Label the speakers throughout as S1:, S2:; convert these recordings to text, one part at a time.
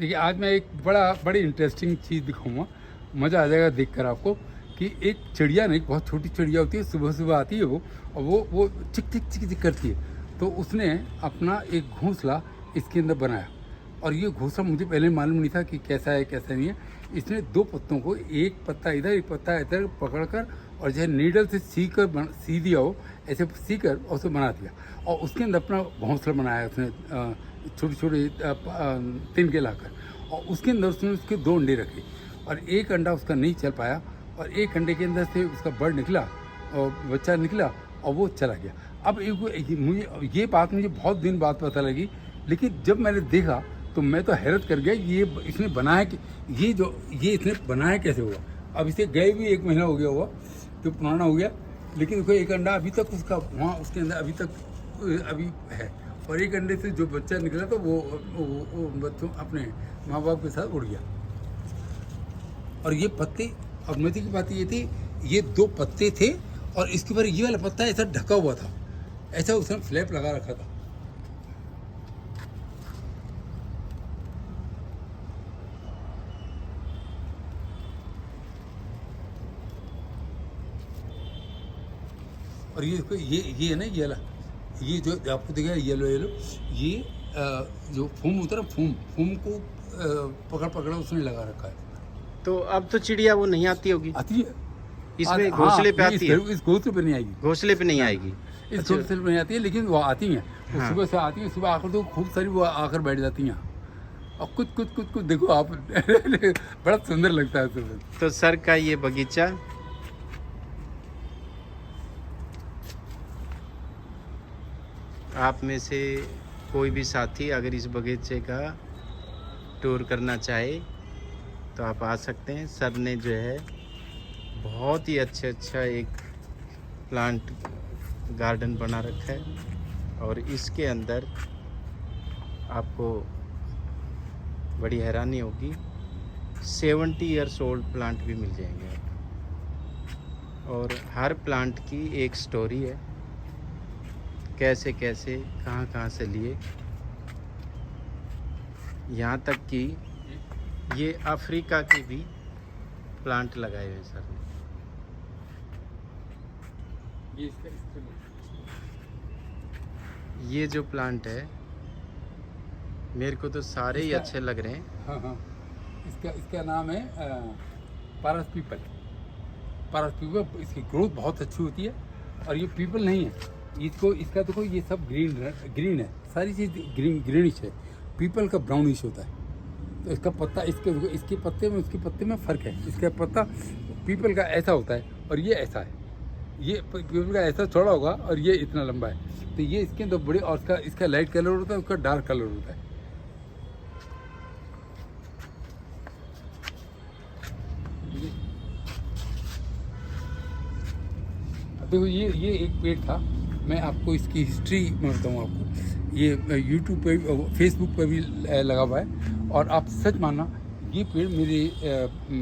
S1: देखिए आज मैं एक बड़ी इंटरेस्टिंग चीज़ दिखाऊंगा, मज़ा आ जाएगा देखकर आपको कि एक चिड़िया नहीं, बहुत छोटी चिड़िया होती है, सुबह सुबह आती है वो, और वो चिक चिक चिक चिक करती है। तो उसने अपना एक घोंसला इसके अंदर बनाया, और ये घोंसला मुझे पहले मालूम नहीं था कि कैसा है कैसा नहीं है। इसने दो पत्तों को, एक पत्ता इधर एक पत्ता इधर पकड़कर और जो है नीडल से सी दिया हो, ऐसे सी कर और उसे बना दिया, और उसके अंदर अपना घोंसला बनाया उसने, छोटे छोटे तिनके लाकर, और उसके अंदर उसने उसके दो अंडे रखे, और एक अंडा उसका नहीं चल पाया, और एक अंडे के अंदर से उसका बर्ड निकला और बच्चा निकला और वो चला गया। अब मुझे ये बात मुझे बहुत दिन बाद पता लगी, लेकिन जब मैंने देखा तो मैं तो हैरत कर गया, ये इसने बनाया कि ये इसने बनाया कैसे हुआ। अब इसे गए भी 1 महीना हो गया हुआ, तो पुराना हो गया, लेकिन उसको एक अंडा अभी तक उसका वहाँ उसके अंदर अभी है, और एक अंडे से जो बच्चा निकला तो वो बच्चों अपने माँ बाप के साथ उड़ गया। और ये पत्ते, और मजे की बात ये थी, ये 2 पत्ते थे, और इसके ऊपर ये वाला पत्ता ऐसा ढका हुआ था, ऐसा उसने फ्लैप लगा रखा था। और ये है ना, ये जो आपको दिखा है येलो, ये जो फूम होता है ना, फूम को पकड़ा उसने लगा रखा है।
S2: तो अब तो चिड़िया वो नहीं आती होगी,
S1: आती है
S2: इसमें घोंसले पे आती है?
S1: इस घोंसले पे नहीं आएगी,
S2: घोंसले पे नहीं आएगी।
S1: इस
S2: अच्छा।
S1: घोंसले पे नहीं आती है, लेकिन वो आती हैं। वो
S2: हाँ।
S1: सुबह से आती हैं, सुबह आकर तो खूब सारी वो आकर बैठ जाती हैं, और कुछ देखो आप बड़ा सुंदर लगता है सुबह।
S2: तो सर का ये बगीचा आप में से कोई भी साथी अगर इस बगीचे का टूर करना चाहे तो आप आ सकते हैं। सर ने जो है बहुत ही अच्छा एक प्लांट गार्डन बना रखा है, और इसके अंदर आपको बड़ी हैरानी होगी, 70 इयर्स ओल्ड प्लांट भी मिल जाएंगे आपको। और हर प्लांट की एक स्टोरी है, कैसे कैसे कहाँ से लिए, यहाँ तक कि ये अफ्रीका के भी प्लांट लगाए हुए सर ने। ये जो प्लांट है मेरे को तो सारे ही अच्छे लग रहे हैं।
S1: हाँ, इसका नाम है पारस पीपल। इसकी ग्रोथ बहुत अच्छी होती है, और ये पीपल नहीं है, इसका देखो ये सब ग्रीन है, सारी चीज़ ग्रीनिश है। पीपल का ब्राउनिश होता है। तो इसका पत्ता, इसके पत्ते में उसके पत्ते में फ़र्क है। इसका पत्ता पीपल का ऐसा होता है, और ये ऐसा है। ये पीपल का ऐसा चौड़ा होगा, और ये इतना लंबा है। तो ये इसके अंदर बड़े, और इसका लाइट कलर होता है, उसका डार्क कलर होता है। देखो ये एक पेड़ था, मैं आपको इसकी हिस्ट्री में बताऊँ आपको। ये यूट्यूब पे, फेसबुक पे भी लगा हुआ है, और आप सच मानना, ये पेड़ मेरे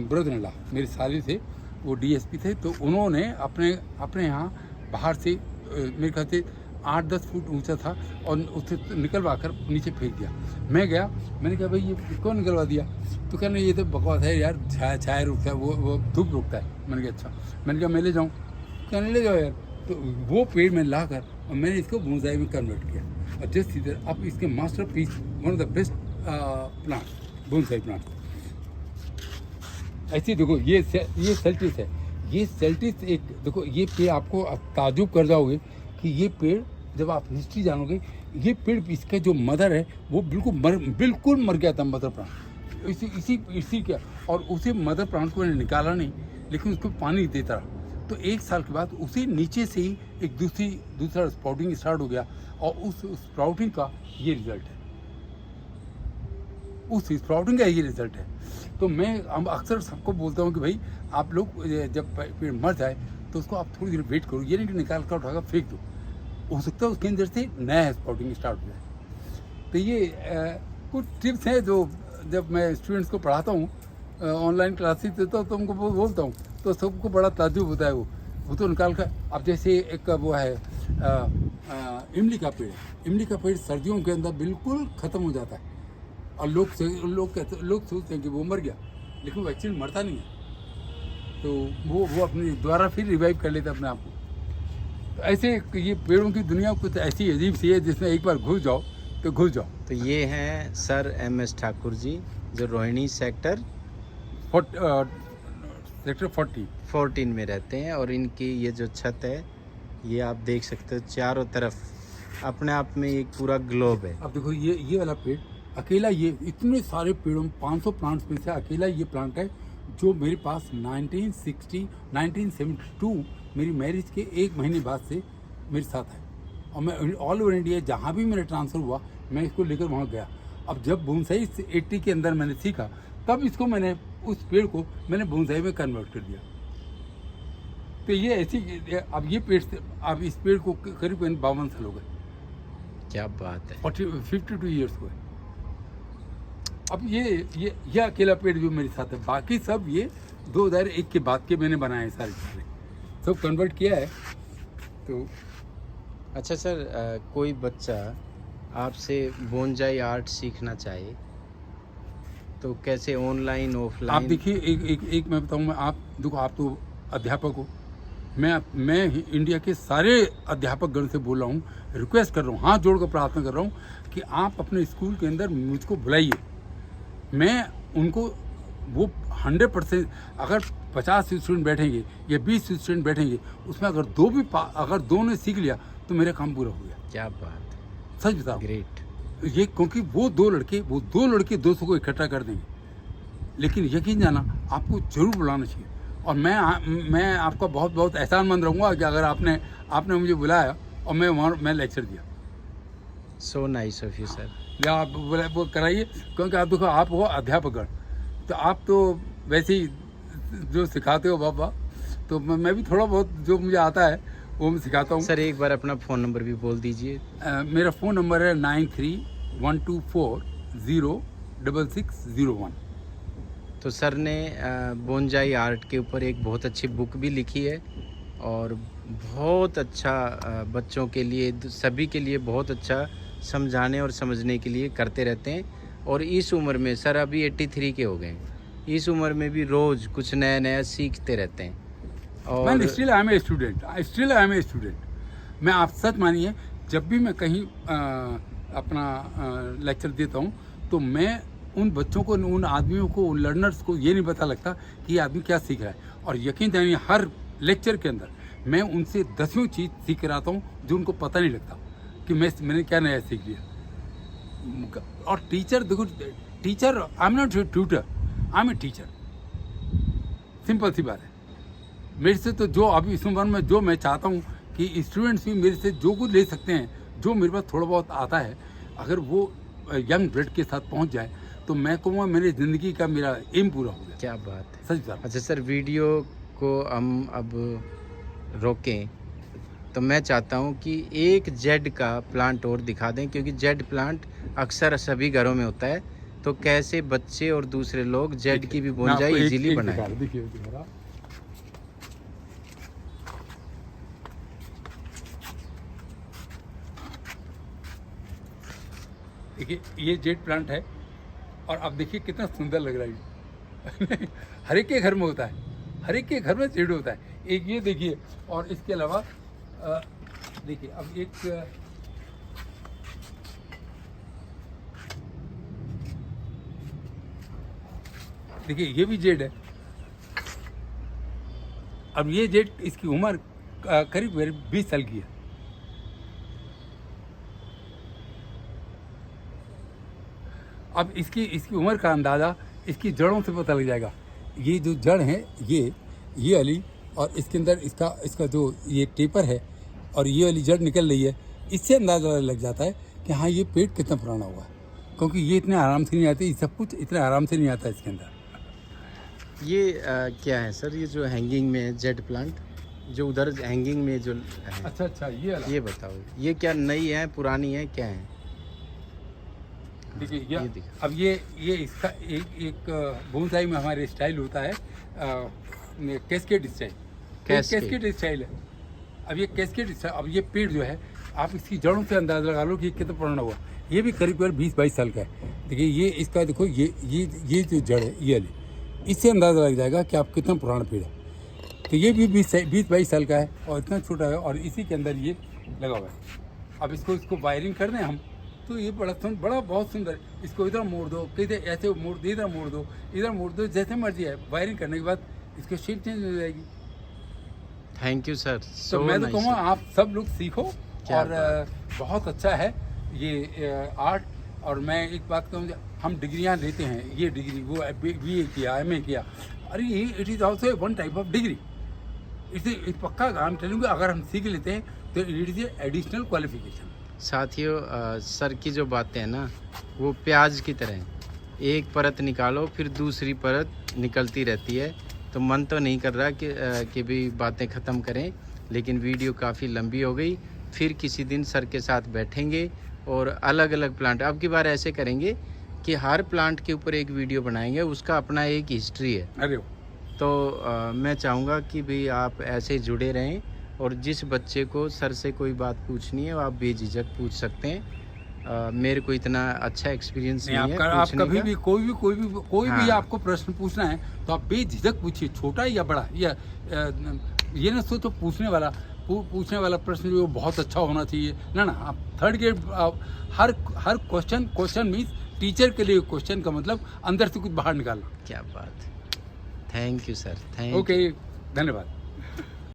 S1: ब्रदर इन लॉ, मेरे साले थे, वो डीएसपी थे, तो उन्होंने अपने यहाँ बाहर से मेरे ख्याल से 8-10 फुट ऊंचा था, और उसे निकलवा कर नीचे फेंक दिया। मैं गया, मैंने कहा भाई ये कौन निकलवा दिया? तो कहना ये तो बकवास है यार, छाया रुकता है, वो धूप रुकता है। मैंने कहा अच्छा। मैंने कहा मैं ले जाऊँ? कहने ले जाओ यार। तो वो पेड़ में ला कर और मैंने इसको बोनसाई में कन्वर्ट किया, और जस्ट इधर अब इसके masterpiece, one of the best plant, bonsai plant. ऐसे देखो ये सेल्टिस है। ये सेल्टिस एक देखो, ये पेड़ आपको ताजुब कर जाओगे कि ये पेड़, जब आप हिस्ट्री जानोगे, ये पेड़, इसका जो मदर है वो बिल्कुल मर गया था, मदर प्लांट इसी का। और उसी मदर प्लांट को मैंने निकाला नहीं, लेकिन उसको पानी देता रहा। तो 1 साल के बाद उसी नीचे से ही एक दूसरा स्प्राउटिंग स्टार्ट हो गया, और उस स्प्राउटिंग का ये रिजल्ट है। उस स्प्राउटिंग का ये रिजल्ट है। तो मैं अक्सर सबको बोलता हूँ कि भाई आप लोग जब पेड़ मर जाए तो उसको आप थोड़ी देर वेट करो, ये नहीं कि निकाल कर उठाकर फेंक दो। हो सकता है उसके अंदर से नया स्प्राउटिंग स्टार्ट हो जाए। तो ये कुछ टिप्स हैं जो जब मैं स्टूडेंट्स को पढ़ाता हूँ, ऑनलाइन क्लासेस देता हूँ, तो उनको बोलता हूँ, तो सबको बड़ा ताज्जुब होता है। वो तो निकाल कर, अब जैसे एक वो है इमली का पेड़। इमली का पेड़ सर्दियों के अंदर बिल्कुल ख़त्म हो जाता है, और लोग सोचते हैं कि वो मर गया, लेकिन वो एक्चुअली मरता नहीं है। तो वो अपने द्वारा फिर रिवाइव कर लेता अपने आप को। तो ऐसे ये पेड़ों की दुनिया कुछ ऐसी अजीब सी है जिसमें एक बार घुस जाओ तो घुस जाओ।
S2: तो ये हैं सर MS ठाकुर जी, जो रोहिणी सेक्टर
S1: सेक्टर
S2: 14 में रहते हैं। और इनकी ये जो छत है, ये आप देख सकते हो चारों तरफ अपने आप में एक पूरा ग्लोब है।
S1: अब देखो ये वाला पेड़ अकेला, ये इतने सारे पेड़ों में 500 प्लांट्स में से अकेला ये प्लांट है जो मेरे पास 1972 मेरी मैरिज के 1 महीने बाद से मेरे साथ है। और मैं ऑल ओवर इंडिया जहाँ भी मेरा ट्रांसफ़र हुआ मैं इसको लेकर वहाँ गया। अब जब बोनसाई 80 के अंदर मैंने सीखा, तब इसको मैंने उस पेड़ को मैंने बोनसाई में कन्वर्ट कर दिया। तो ये ऐसी, अब ये पेड़ से अब इस पेड़ को करीब 52 साल हो गए।
S2: क्या बात है।
S1: 52 ईयर्स हुए। अब ये अकेला पेड़ जो मेरे साथ है, बाकी सब ये 2001 के बाद के मैंने बनाए हैं, सारे सब कन्वर्ट किया है। तो
S2: अच्छा सर, कोई बच्चा आपसे बोनजाई आर्ट सीखना चाहे तो कैसे, ऑनलाइन
S1: आप
S2: ऑफलाइन?
S1: देखिए, एक मैं बताऊँ, मैं आप देखो, आप तो अध्यापक हो, मैं इंडिया के सारे अध्यापक गण से बोल रहा हूँ, रिक्वेस्ट कर रहा हूँ, हाथ जोड़ कर प्रार्थना कर रहा हूँ कि आप अपने स्कूल के अंदर मुझको बुलाइए। मैं उनको वो 100%, अगर 50 स्टूडेंट बैठेंगे या 20 स्टूडेंट बैठेंगे, उसमें अगर अगर दो ने सीख लिया तो मेरा काम पूरा हो गया।
S2: क्या बात है,
S1: सच बता,
S2: ग्रेट।
S1: ये क्योंकि वो दो लड़के 200 को इकट्ठा कर देंगे। लेकिन यकीन जाना, आपको जरूर बुलाना चाहिए। और मैं आपका बहुत बहुत एहसानमंद रहूँगा कि अगर आपने मुझे बुलाया और मैं लेक्चर दिया।
S2: So nice of you sir.
S1: या आप वो कराइए, क्योंकि आप देखो, आप हो अध्यापक, तो आप तो वैसे ही जो सिखाते हो बाबा, तो मैं भी थोड़ा बहुत जो मुझे आता है वो मैं सिखाता हूँ।
S2: सर एक बार अपना फ़ोन नंबर भी बोल दीजिए।
S1: मेरा फ़ोन नंबर है 9312406601।
S2: तो सर ने बोनजाई आर्ट के ऊपर एक बहुत अच्छी बुक भी लिखी है, और बहुत अच्छा बच्चों के लिए, सभी के लिए बहुत अच्छा समझाने और समझने के लिए करते रहते हैं। और इस उम्र में सर अभी 83 के हो गए हैं, इस उम्र में भी रोज़ कुछ नया नया सीखते रहते हैं। और
S1: still I am a student. मैं, आप सच मानिए, जब भी मैं कहीं अपना लेक्चर देता हूँ तो मैं उन बच्चों को, उन आदमियों को, उन लर्नर्स को ये नहीं पता लगता कि ये आदमी क्या सीख रहा है। और यकीन जानिए, हर लेक्चर के अंदर मैं उनसे 10वीं चीज़ सीख कर आता हूँ जो उनको पता नहीं लगता कि मैंने क्या नया सीख लिया। और टीचर, देखो, teacher, I am not tutor, I am a teacher. Simple सी बात है। मेरे से तो जो अभी इस उम्र में जो मैं चाहता हूँ कि स्टूडेंट्स भी मेरे से जो कुछ ले सकते हैं, जो मेरे पास थोड़ा बहुत आता है, अगर वो यंग ब्लड के साथ पहुँच जाए तो मैं कहूँगा मेरी ज़िंदगी का मेरा एम पूरा हो गया।
S2: क्या बात है,
S1: सच बात।
S2: अच्छा सर, वीडियो को हम अब रोकें तो मैं चाहता हूँ कि एक जेड का प्लांट और दिखा दें, क्योंकि जेड प्लांट अक्सर सभी घरों में होता है। तो कैसे बच्चे और दूसरे लोग जेड की भी बोनजाई इजीली बनाएं।
S1: देखिए, ये जेड प्लांट है, और अब देखिए कितना सुंदर लग रहा है। हर एक के घर में होता है, हर एक के घर में जेड होता है। एक ये देखिए, और इसके अलावा देखिए, अब एक देखिए, ये भी जेड है। अब ये जेड, इसकी उम्र करीब 20 साल की है। अब इसकी उम्र का अंदाज़ा इसकी जड़ों से पता लग जाएगा। ये जो जड़ है, ये वाली, और इसके अंदर इसका जो ये टेपर है और ये वाली जड़ निकल रही है, इससे अंदाज़ा लग जाता है कि हाँ, ये पेड़ कितना पुराना हुआ है। क्योंकि ये इतने आराम से नहीं आते, ये सब कुछ इतने आराम से नहीं आता इसके अंदर।
S2: ये क्या है सर, ये जो हैंगिंग में है जेड प्लांट, जो उधर हैंगिंग में जो है?
S1: अच्छा, ये
S2: बताओ, ये क्या नई है, पुरानी है, क्या है?
S1: देखिए, अब ये इसका एक बोनसाई में हमारे स्टाइल होता है, कैस्केड स्टाइल। कैस्केड स्टाइल है। अब ये कैस्केड स्टाइल, अब ये पेड़ जो है, आप इसकी जड़ों से अंदाज़ा लगा लो कि कितना पुराना हुआ। ये भी करीब 20-22 साल का है। देखिए ये इसका देखो ये जो जड़ है ये वाली, इससे अंदाज़ा लग जाएगा कि आप कितना पुराना पेड़ है। तो ये भी 20-22 साल का है और इतना छोटा है और इसी के अंदर ये लगा हुआ है। अब इसको वायरिंग कर दें हम तो ये बड़ा बहुत सुंदर है। इसको इधर मोड़ दो, किधर ऐसे मोड़ दो, इधर मोड़ दो, जैसे मर्जी है। वायरिंग करने के बाद इसकी शेप चेंज हो जाएगी।
S2: Thank you sir.
S1: तो मैं तो कहूँगा आप सब लोग सीखो
S2: क्या
S1: और बहुत अच्छा है ये आर्ट। और मैं एक बात कहूँ, हम डिग्रियाँ लेते हैं, ये डिग्री वो BA किया, MA किया, अरे ये it is also one type of degree. इसे पक्का काम चलूँगा अगर हम सीख लेते हैं तो इट इज़ एडिशनल क्वालिफिकेशन।
S2: साथियों सर की जो बातें हैं ना वो प्याज की तरह हैं, एक परत निकालो फिर दूसरी परत निकलती रहती है। तो मन तो नहीं कर रहा कि भी बातें ख़त्म करें, लेकिन वीडियो काफ़ी लंबी हो गई। फिर किसी दिन सर के साथ बैठेंगे और अलग अलग प्लांट, अब की बार ऐसे करेंगे कि हर प्लांट के ऊपर एक वीडियो बनाएंगे, उसका अपना एक हिस्ट्री है।
S1: अरे
S2: तो मैं चाहूँगा कि भाई आप ऐसे जुड़े रहें और जिस बच्चे को सर से कोई बात पूछनी है वो आप बेझिझक पूछ सकते हैं। मेरे को इतना अच्छा एक्सपीरियंस नहीं है
S1: आप
S2: पूछने
S1: कभी
S2: का।
S1: भी कोई भी
S2: हाँ।
S1: आपको प्रश्न पूछना है तो आप बेझिझक पूछिए, छोटा या बड़ा, या ये ना सोचो पूछने वाला प्रश्न जो बहुत अच्छा होना चाहिए ना। आप थर्ड ग्रेड हर क्वेश्चन मीन्स टीचर के लिए क्वेश्चन का मतलब अंदर से कुछ बाहर निकालना।
S2: क्या बात है। Thank you sir. Thank
S1: okay, धन्यवाद।